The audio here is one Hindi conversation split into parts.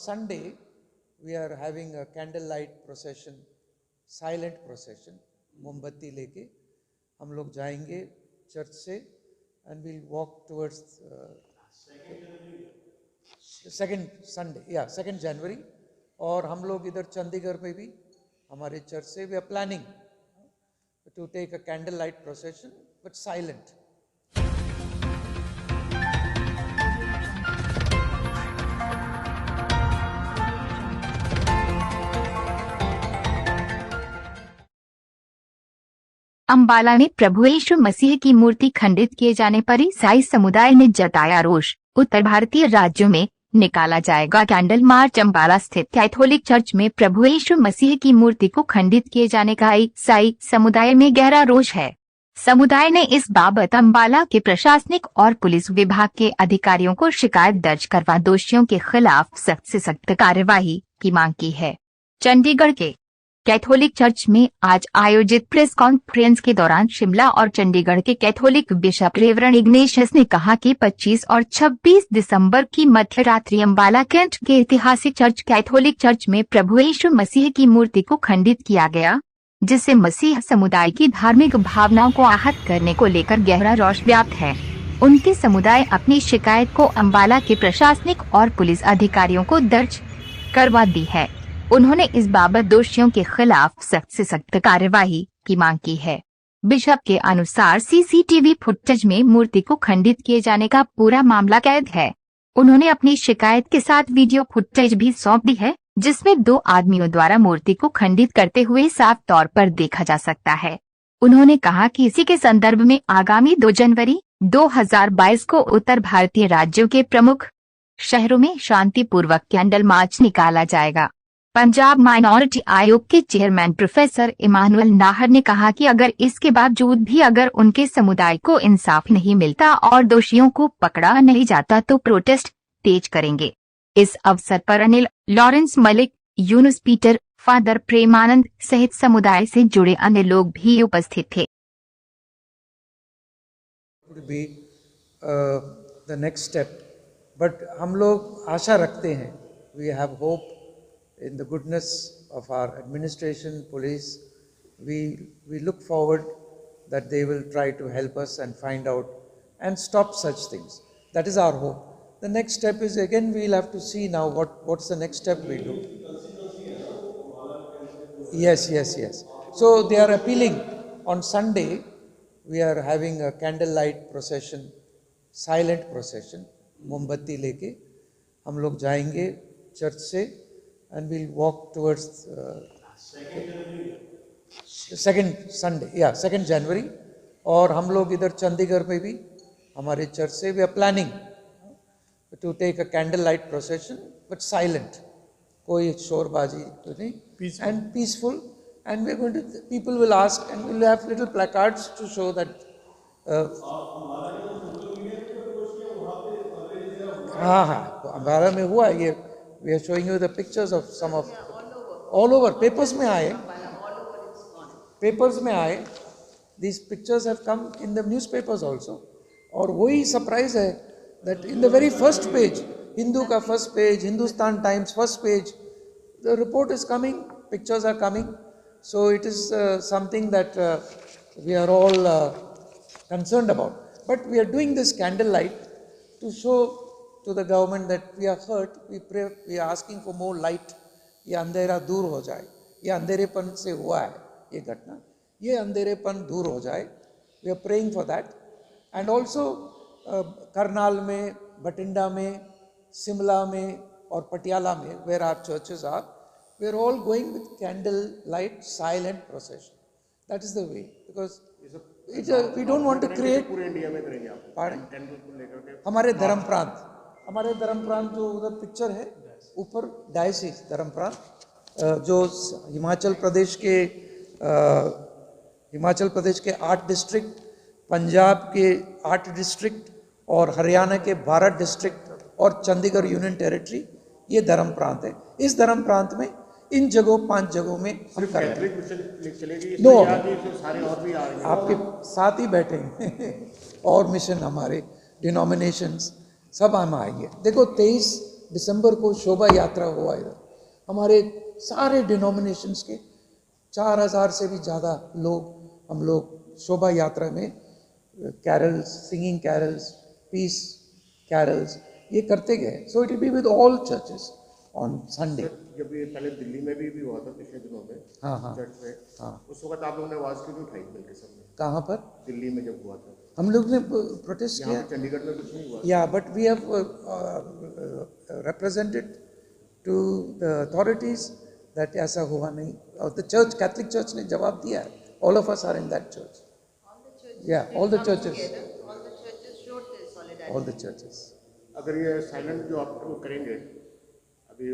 Sunday, we are having a candlelight procession, silent procession, मोमबत्ती लेके हम लोग जाएंगे चर्च से and we'll walk towards second Sunday, yeah, 2nd January. और हम लोग इधर चंडीगढ़ में भी हमारे चर्च से we are planning to take a candlelight procession but silent. Ambala में प्रभु यीशु मसीह की मूर्ति खंडित किए जाने पर ईसाई समुदाय ने जताया रोष। उत्तर भारतीय राज्यों में निकाला जाएगा कैंडल मार्च। अंबाला स्थित कैथोलिक चर्च में प्रभु यीशु मसीह की मूर्ति को खंडित किए जाने का ईसाई समुदाय में गहरा रोष है। समुदाय ने इस बाबत अंबाला के प्रशासनिक और पुलिस विभाग के अधिकारियों को शिकायत दर्ज करवा दोषियों के खिलाफ सख्त से सख्त कार्यवाही की मांग की है। चंडीगढ़ के कैथोलिक चर्च में आज आयोजित प्रेस कॉन्फ्रेंस के दौरान शिमला और चंडीगढ़ के कैथोलिक बिशप रेवरेंड इग्नेशियस ने कहा कि 25 और 26 दिसंबर की मध्य रात्रि अंबाला कैंट के ऐतिहासिक चर्च कैथोलिक चर्च में प्रभु यीशु मसीह की मूर्ति को खंडित किया गया, जिससे मसीह समुदाय की धार्मिक भावनाओं को आहत करने को लेकर गहरा रोष व्याप्त है। उनके समुदाय अपनी शिकायत को अंबाला के प्रशासनिक और पुलिस अधिकारियों को दर्ज करवा दी है। उन्होंने इस बाबत दोषियों के खिलाफ सख्त से सख्त कार्यवाही की मांग की है। बिशप के अनुसार सीसीटीवी फुटेज में मूर्ति को खंडित किए जाने का पूरा मामला कैद है। उन्होंने अपनी शिकायत के साथ वीडियो फुटेज भी सौंप दी है, जिसमें 2 आदमियों द्वारा मूर्ति को खंडित करते हुए साफ तौर पर देखा जा सकता है। उन्होंने कहा कि इसी के संदर्भ में आगामी 2 जनवरी 2022 को उत्तर भारतीय राज्यों के प्रमुख शहरों में शांतिपूर्वक कैंडल मार्च निकाला जाएगा। पंजाब माइनॉरिटी आयोग के चेयरमैन प्रोफेसर इमानुअल नाहर ने कहा कि अगर इसके बावजूद भी अगर उनके समुदाय को इंसाफ नहीं मिलता और दोषियों को पकड़ा नहीं जाता तो प्रोटेस्ट तेज करेंगे। इस अवसर पर Anil, Lawrence Malik, Yunus Peter, father Premanand सहित समुदाय से जुड़े अन्य लोग भी उपस्थित थे। The next step, but हम लोग आशा रखते हैं, we have hope in the goodness of our administration, police. We look forward that they will try to help us and find out and stop such things. That is our hope. The next step is, again, we'll have to see now what's the next step we do. Yes. So they are appealing. On Sunday, we are having a candlelight procession, silent procession, मोमबत्ती लेके हम लोग जाएंगे चर्च से and we'll walk towards 2nd Sunday, yeah, 2nd January. और हम लोग इधर चंडीगढ़ में भी हमारे चर्च से we are planning to take a candlelight procession but silent, कोई शोरबाजी तो नहीं, and peaceful, and we're going to, people will ask and we'll have little placards to show that हाँ अंबाला में हुआ ये. We are showing you the pictures of some of all over papers में आए these pictures have come in the newspapers also. और वही surprise है that in the very first page, Hindu का first page, Hindustan Times first page, the report is coming, pictures are coming. So it is something that we are all concerned about. But we are doing this candlelight to show to the government that we are hurt, we pray, we are asking for more light. ये अंधेरा दूर हो जाए, ये अंधेरेपन से हुआ है ये घटना, ये अंधेरेपन दूर हो जाए. We are praying for that. And also Karnal में, बठिंडा में, शिमला में और पटियाला में, where our churches are, we are all going with candle light silent procession. That is the way, because we don't want to create. पूरे इंडिया में करेंगे आप? हमारे धर्म प्रांत जो उधर पिक्चर है ऊपर, डायसिस धर्म प्रांत, जो हिमाचल प्रदेश के 8 डिस्ट्रिक्ट, पंजाब के 8 डिस्ट्रिक्ट और हरियाणा के 12 डिस्ट्रिक्ट और चंडीगढ़ यूनियन टेरिटरी, ये धर्म प्रांत है. इस धर्म प्रांत में इन जगहों 5 जगहों में हम कर रहे हैं. नो, आपके साथ ही बैठेंगे और मिशन हमारे डिनोमिनेशंस सब हम आएंगे. देखो 23 दिसंबर को शोभा यात्रा हुआ इधर, हमारे सारे डिनोमिनेशंस के 4000 से भी ज़्यादा लोग, हम लोग शोभा यात्रा में carols, singing carols, peace carols ये करते गए. So it will be with all churches on Sunday. जब ये पहले दिल्ली में भी हुआ था पिछले दिनों में, हाँ चर्च में, हाँ. उस वक्त आप लोगों ने आवाज़ क्यों नहीं उठाई मिलकर सबने? कहाँ पर? दिल्ली में जब हुआ था, हम लोग ने प्रोटेस्ट यहाँ किया. पे चंडीगढ़ में कुछ नहीं हुआ? Yeah, but we have represented to the authorities that ऐसा हुआ नहीं. और the church, Catholic Church ने जवाब दिया है. All of us are in that church. Yeah, all the churches. All the churches showed their solidarity. All the churches. अगर ये साइलेंट जो आप वो करेंगे, अभी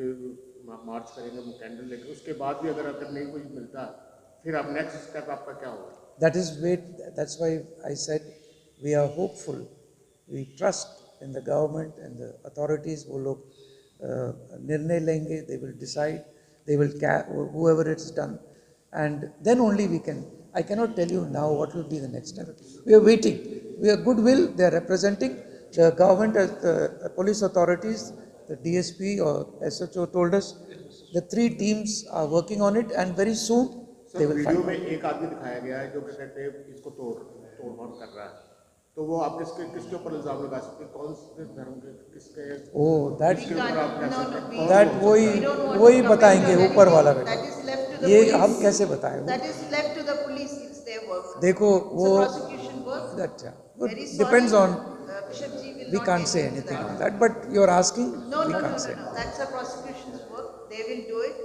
मार्च करेंगे वो कैंडल लेकर, उसके बाद भी अगर नहीं कुछ मिलता, फिर आप नेक्स्ट स्टेप आपका क्या होगा? That is wait. That's why I said we are hopeful. We trust in the government and the authorities. वो लोग निर्णय लेंगे. They will decide. They will whoever it's done, and then only we can. I cannot tell you now what will be the next step. We are waiting. We are goodwill. They are representing the government, the police authorities, the DSP or SHO told us. The 3 teams are working on it, and very soon they will video find. में एक आदमी दिखाया गया है जो कहते हैं इसको तोड़ कर रहा है, तो वो आप किसके ऊपर इल्जाम लगा सकते हैं? कौन से धर्म के, किसके? Oh, that किसके ऊपर आप कह सकते हैं? that वही बताएंगे ऊपर वाला बेटा. That is left to the ये police. हम कैसे बताएं? That is left to the police. It's their work. देखो वो It's a prosecution work. that Very sorry, depends on. Bishop Ji will We not can't get say into anything that. on that. But you're asking. No, We no, no, can't no, say. no. That's a prosecution's work. They will do it.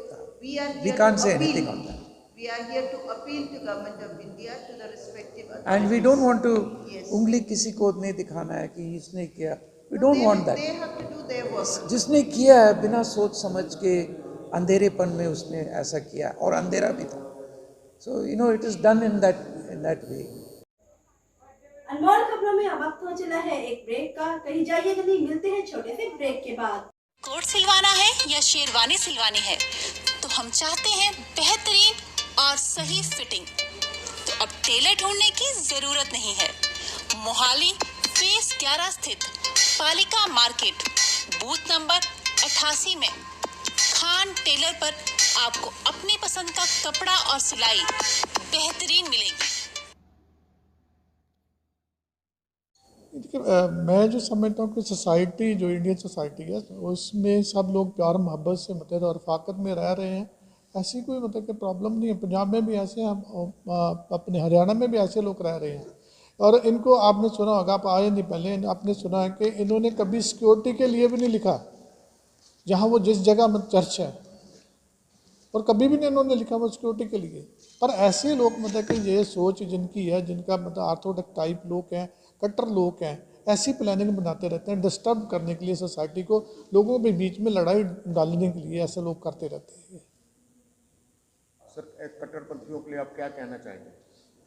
We are here We can't to say appeal. anything on that. We are here to appeal to government of India, to the respective authorities. And we don't want to Yes. उंगली किसी को नहीं दिखाना है कि इसने किया. We No, don't want They that. have to do their work. जिसने किया है बिना सोच समझ के अंधेरेपन में उसने ऐसा किया और अंधेरा भी था. So it is done in that way. अनमोल खबरों में अब वक्त हो चला है एक ब्रेक का. कहीं जाइएगा नहीं, मिलते हैं छोटे से ब्रेक के बाद. कोट सिलवाना है या शेरवानी सिलवानी है, तो हम चाहते हैं बेहतरीन और सही फिटिंग. तो अब टेलर ढूंढने की जरूरत नहीं है. मोहाली फेस 11 स्थित पालिका मार्केट बूथ नंबर 88 में खान टेलर पर आपको अपनी पसंद का कपड़ा और सिलाई बेहतरीन मिलेगी. देखिए, मैं जो समझता हूँ कि सोसाइटी जो इंडियन सोसाइटी है उसमें सब लोग प्यार मोहब्बत से मतलब और रफाकत में रह रहे हैं. ऐसी कोई मतलब कि प्रॉब्लम नहीं है. पंजाब में भी ऐसे, हम अपने हरियाणा में भी ऐसे लोग रह रहे हैं. और इनको आपने सुना होगा, आप आए नहीं पहले, आपने सुना है कि इन्होंने कभी सिक्योरिटी के लिए भी नहीं लिखा जहाँ वो जिस जगह में चर्च है, और कभी भी नहीं इन्होंने लिखा वो सिक्योरिटी के लिए. पर ऐसे लोग मतलब कि ये सोच जिनकी है, जिनका मतलब ऑर्थोडॉक्स टाइप लोग हैं, कट्टर लोग हैं, ऐसी प्लानिंग बनाते रहते हैं डिस्टर्ब करने के लिए सोसाइटी को, लोगों के बीच में लड़ाई डालने के लिए ऐसे लोग करते रहते हैं. सर, कट्टरपंथियों के लिए आप क्या कहना चाहेंगे?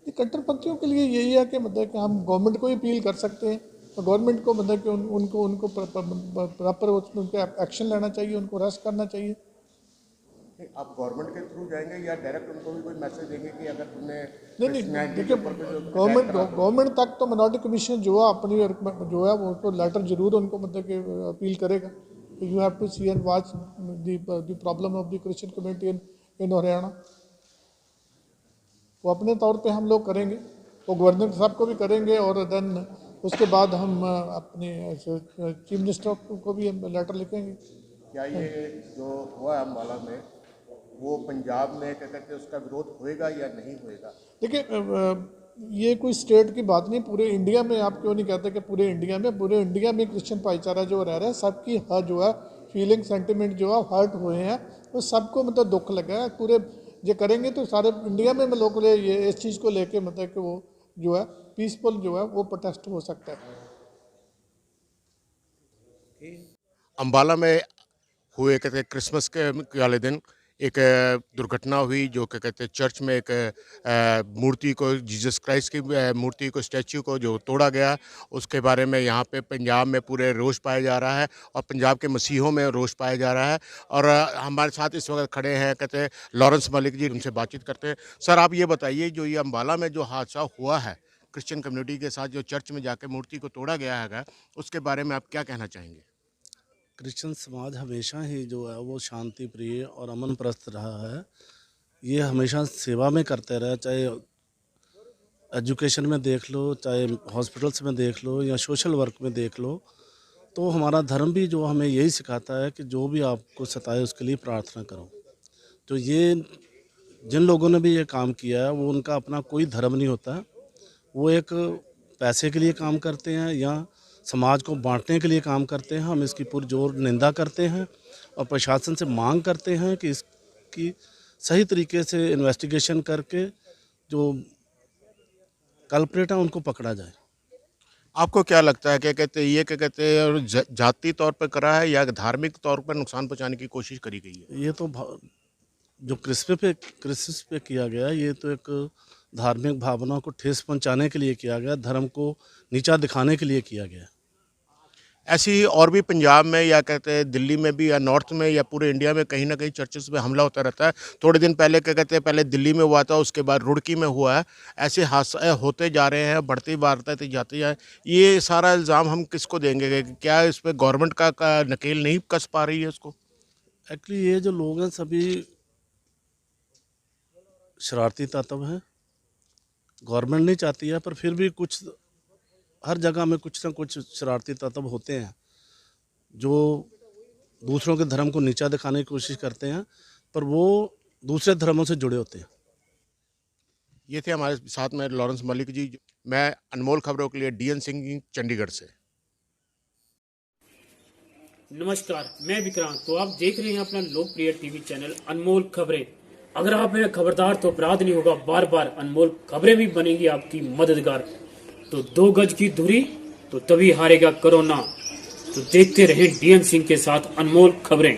ये कट्टरपंथियों के लिए यही है कि मतलब कि हम गवर्नमेंट को ही अपील कर सकते हैं, और गवर्नमेंट को मतलब कि उनको प्रॉपर उनके एक्शन लेना चाहिए, उनको अरेस्ट करना चाहिए. आप गवर्नमेंट के थ्रू जाएंगे या डायरेक्ट उनको भी कोई मैसेज देंगे कि अगर तुमने नहीं, देखिए, गवर्नमेंट तक तो मिनॉरिटी कमीशन जो है अपनी जो है वो तो लेटर जरूर उनको मतलब कि अपील करेगा. You have to see and watch the problem of the Christian community in Haryana. वो अपने तौर पे हम लोग करेंगे, वो गवर्नर साहब को भी करेंगे, और देन उसके बाद हम अपने चीफ मिनिस्टर को भी लेटर लिखेंगे. क्या ये जो हुआ अम्बाला में वो पंजाब में क्या कहते हैं उसका विरोध होएगा या नहीं होएगा? देखिए, ये कोई स्टेट की बात नहीं, पूरे इंडिया में. आप क्यों नहीं कहते कि पूरे इंडिया में क्रिश्चियन भाईचारा जो रह रहा है, सबकी जो है फीलिंग सेंटिमेंट जो है हर्ट हुए हैं, वो सबको मतलब दुख लगा है. पूरे ये करेंगे तो सारे इंडिया में लोग ये इस चीज़ को लेके मतलब कि वो जो है पीसफुल जो है वो प्रोटेस्ट हो सकता है. अम्बाला में हुए कहते हैं क्रिसमस के वाले दिन एक दुर्घटना हुई, जो क्या कहते हैं चर्च में एक मूर्ति को, जीसस क्राइस्ट की मूर्ति को, स्टैच्यू को जो तोड़ा गया, उसके बारे में यहाँ पे पंजाब में पूरे रोष पाया जा रहा है, और पंजाब के मसीहों में रोष पाया जा रहा है. और हमारे साथ इस वक्त खड़े हैं कहते हैं लॉरेंस मलिक जी, उनसे बातचीत करते हैं. सर, आप ये बताइए, जो ये अम्बाला में जो हादसा हुआ है क्रिश्चियन कम्युनिटी के साथ, जो चर्च में जाकर मूर्ति को तोड़ा गया है, उसके बारे में आप क्या कहना चाहेंगे? क्रिश्चियन समाज हमेशा ही जो है वो शांति प्रिय और अमन प्रस्त रहा है। ये हमेशा सेवा में करते रहे, चाहे एजुकेशन में देख लो, चाहे हॉस्पिटल्स में देख लो या सोशल वर्क में देख लो। तो हमारा धर्म भी जो हमें यही सिखाता है कि जो भी आपको सताए उसके लिए प्रार्थना करो। तो ये जिन लोगों ने भी ये काम किया है वो उनका अपना कोई धर्म नहीं होता, वो एक पैसे के लिए काम करते हैं या समाज को बांटने के लिए काम करते हैं। हम इसकी पुरजोर निंदा करते हैं और प्रशासन से मांग करते हैं कि इसकी सही तरीके से इन्वेस्टिगेशन करके जो कल्प्रेट है उनको पकड़ा जाए। आपको क्या लगता है, क्या कहते हैं, ये क्या कहते हैं जाति तौर पर करा है या धार्मिक तौर पर नुकसान पहुंचाने की कोशिश करी गई है? ये तो जो क्रिसमस पे किया गया, ये तो एक धार्मिक भावना को ठेस पहुंचाने के लिए किया गया, धर्म को नीचा दिखाने के लिए किया गया। ऐसी और भी पंजाब में या कहते हैं दिल्ली में भी या नॉर्थ में या पूरे इंडिया में कहीं ना कहीं चर्चेस पे हमला होता रहता है। थोड़े दिन पहले क्या कहते हैं पहले दिल्ली में हुआ था, उसके बाद रुड़की में हुआ है। ऐसे हादसे होते जा रहे हैं, बढ़ती वारदातें जाती हैं। ये सारा इल्ज़ाम हम किसको देंगे? क्या इस पर गवर्नमेंट का नकेल नहीं कस पा रही है इसको? एक्चुअली ये जो लोग हैं सभी शरारती तत्व हैं। गवर्नमेंट नहीं चाहती है पर फिर भी कुछ हर जगह में कुछ ना कुछ शरारती तत्व होते हैं जो दूसरों के धर्म को नीचा दिखाने की कोशिश करते हैं, पर वो दूसरे धर्मों से जुड़े होते हैं। ये थे हमारे साथ में लॉरेंस मलिक जी। मैं अनमोल खबरों के लिए DN सिंह, चंडीगढ़ से। नमस्कार, मैं विक्रांत। तो आप देख रहे हैं अपना लोकप्रिय टीवी चैनल अनमोल खबरें। अगर आप हैं खबरदार तो अपराध नहीं होगा, बार बार अनमोल खबरें भी बनेंगी आपकी मददगार। तो 2 गज की दूरी तो तभी हारेगा कोरोना। तो देखते रहें DN सिंह के साथ अनमोल खबरें।